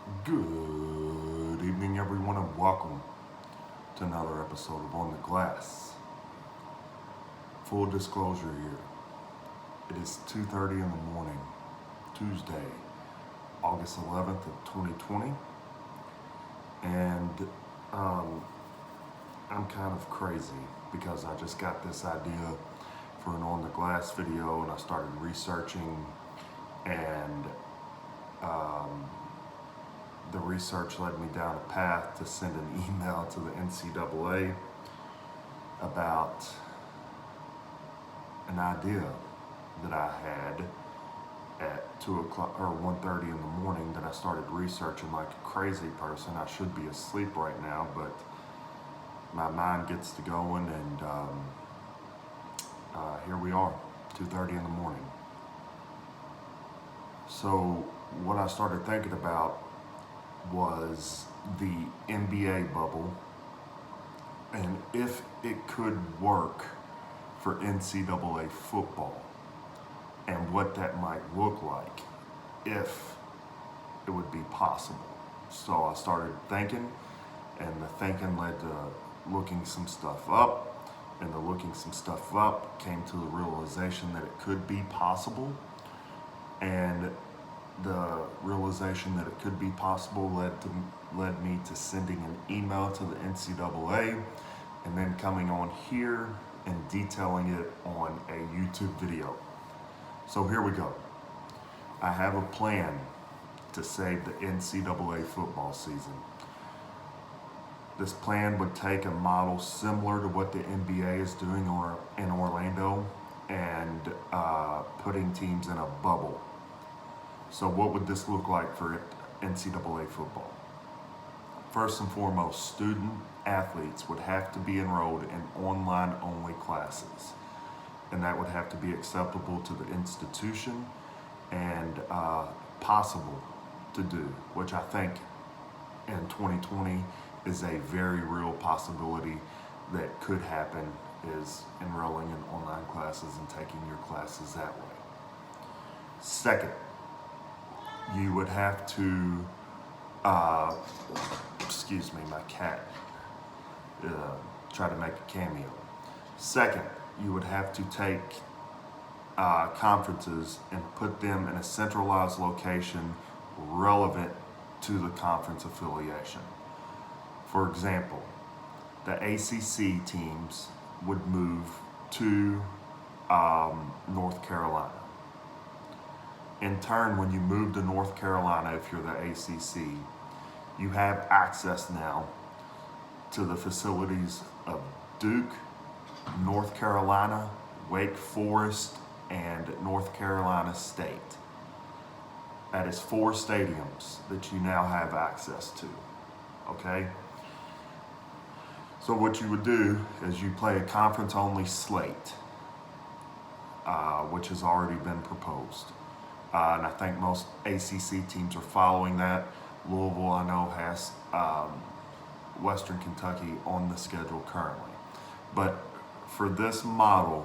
Good evening, everyone, and welcome to another episode of On the Glass. Full disclosure here, it is 2:30 in the morning, Tuesday, August 11th of 2020, and I'm kind of crazy because I just got this idea for an On the Glass video, and I started researching, and the research led me down a path to send an email to the NCAA about an idea that I had at 2 o'clock or 1:30 in the morning that I started researching like a crazy person. I should be asleep right now, but my mind gets to going, and here we are, 2:30 in the morning. So what I started thinking about was the NBA bubble, and if it could work for NCAA football, and what that might look like if it would be possible. So I started thinking, and the thinking led to looking some stuff up, and the looking some stuff up came to the realization that it could be possible, and the realization that it could be possible led me to sending an email to the NCAA, and then coming on here and detailing it on a YouTube video. So here we go. I have a plan to save the NCAA football season. This plan would take a model similar to what the NBA is doing in Orlando, and putting teams in a bubble. So what would this look like for NCAA football? First and foremost, student athletes would have to be enrolled in online-only classes, and that would have to be acceptable to the institution and possible to do, which I think in 2020 is a very real possibility that could happen, is enrolling in online classes and taking your classes that way. Second, you would have to, excuse me, my cat try to make a cameo. Second, you would have to take conferences and put them in a centralized location relevant to the conference affiliation. For example, the ACC teams would move to North Carolina. In turn, when you move to North Carolina, if you're the ACC, you have access now to the facilities of Duke, North Carolina, Wake Forest, and North Carolina State. That is 4 stadiums that you now have access to, okay? So what you would do is you play a conference-only slate, which has already been proposed. And I think most ACC teams are following that. Louisville, I know, has Western Kentucky on the schedule currently. But for this model,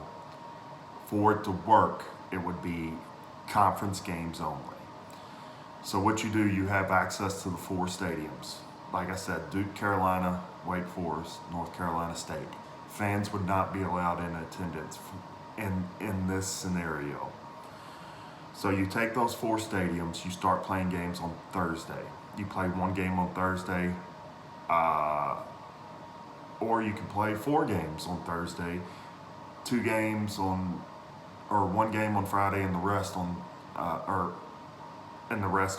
for it to work, it would be conference games only. So what you do, you have access to the 4 stadiums. Like I said, Duke, Carolina, Wake Forest, North Carolina State. Fans would not be allowed in attendance in this scenario. So you take those 4 stadiums, you start playing games on Thursday. You play 1 game on Thursday, or you can play 4 games on Thursday, 2 games or 1 game on Friday, and the rest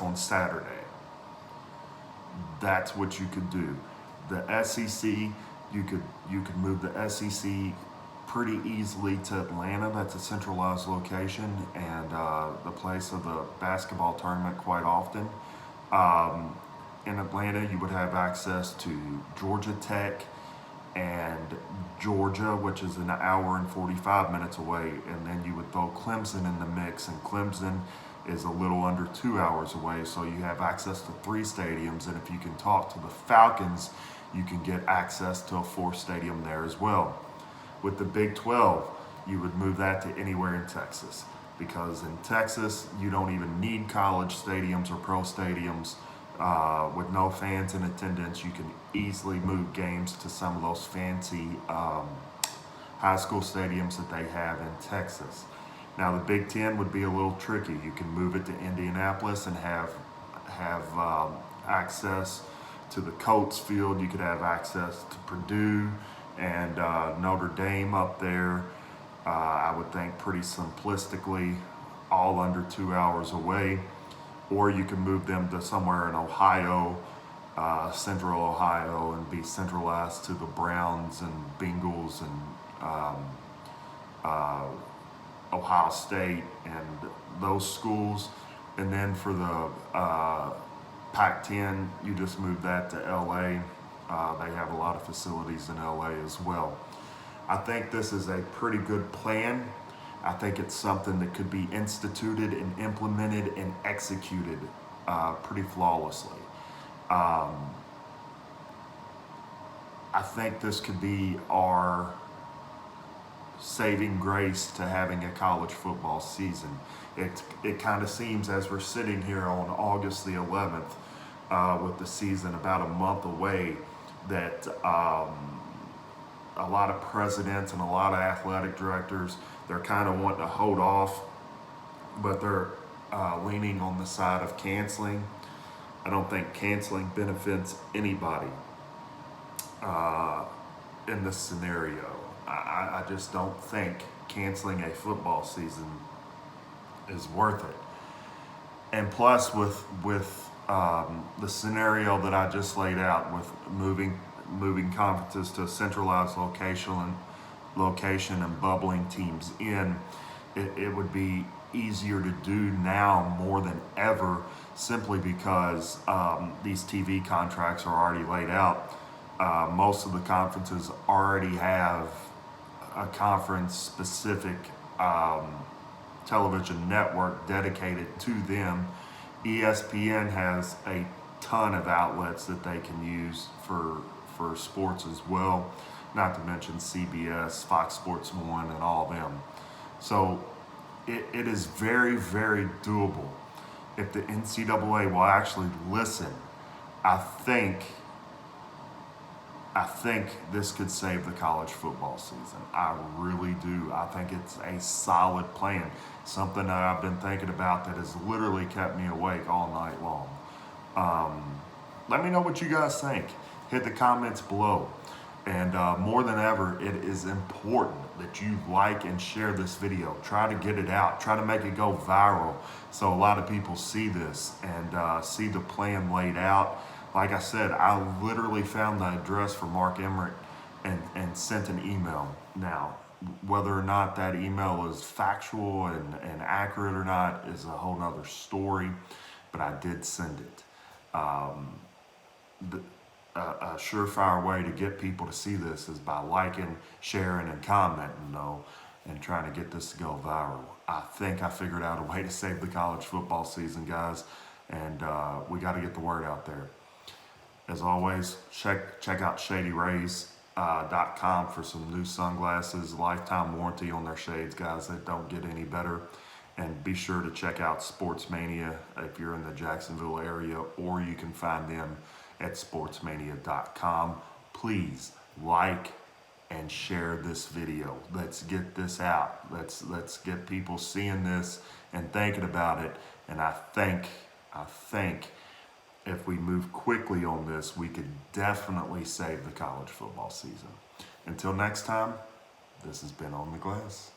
on Saturday. That's what you could do. The SEC, you could move the SEC pretty easily to Atlanta. That's a centralized location and the place of the basketball tournament quite often. In Atlanta, you would have access to Georgia Tech and Georgia, which is an hour and 45 minutes away, and then you would throw Clemson in the mix, and Clemson is a little under 2 hours away, so you have access to 3 stadiums, and if you can talk to the Falcons, you can get access to a 4th stadium there as well. With the Big 12, you would move that to anywhere in Texas, because in Texas, you don't even need college stadiums or pro stadiums. With no fans in attendance, you can easily move games to some of those fancy high school stadiums that they have in Texas. Now the Big Ten would be a little tricky. You can move it to Indianapolis and have access to the Colts field. You could have access to Purdue and Notre Dame up there. I would think pretty simplistically, all under 2 hours away. Or you can move them to somewhere in Ohio, central Ohio, and be centralized to the Browns and Bengals and uh, Ohio State and those schools. And then for the Pac-10, you just move that to LA. They have a lot of facilities in LA as well. I think this is a pretty good plan. I think it's something that could be instituted and implemented and executed pretty flawlessly. I think this could be our saving grace to having a college football season. It kind of seems, as we're sitting here on August the 11th, with the season about a month away, that a lot of presidents and a lot of athletic directors, they're kind of wanting to hold off, but they're leaning on the side of canceling. I don't think canceling benefits anybody in this scenario. I just don't think canceling a football season is worth it. And plus, with the scenario that I just laid out, with moving conferences to a centralized location and bubbling teams in, it would be easier to do now more than ever, simply because these TV contracts are already laid out. Most of the conferences already have a conference specific television network dedicated to them. ESPN has a ton of outlets that they can use for sports as well, not to mention CBS, Fox Sports 1, and all them. So it is very, very doable. If the NCAA will actually listen, I think this could save the college football season. I really do. I think it's a solid plan. Something that I've been thinking about that has literally kept me awake all night long. Let me know what you guys think. Hit the comments below. And more than ever, it is important that you like and share this video. Try to get it out. Try to make it go viral so a lot of people see this and see the plan laid out. Like I said, I literally found the address for Mark Emmert and sent an email. Now, whether or not that email is factual and accurate or not is a whole nother story, but I did send it. A surefire way to get people to see this is by liking, sharing, and commenting, though, and trying to get this to go viral. I think I figured out a way to save the college football season, guys, and we got to get the word out there. As always, check out ShadyRays.com for some new sunglasses, lifetime warranty on their shades, guys. They don't get any better. And be sure to check out Sportsmania if you're in the Jacksonville area, or you can find them at sportsmania.com. Please like and share this video. Let's get this out. Let's get people seeing this and thinking about it. And I think if we move quickly on this, we could definitely save the college football season. Until next time, this has been On the Glass.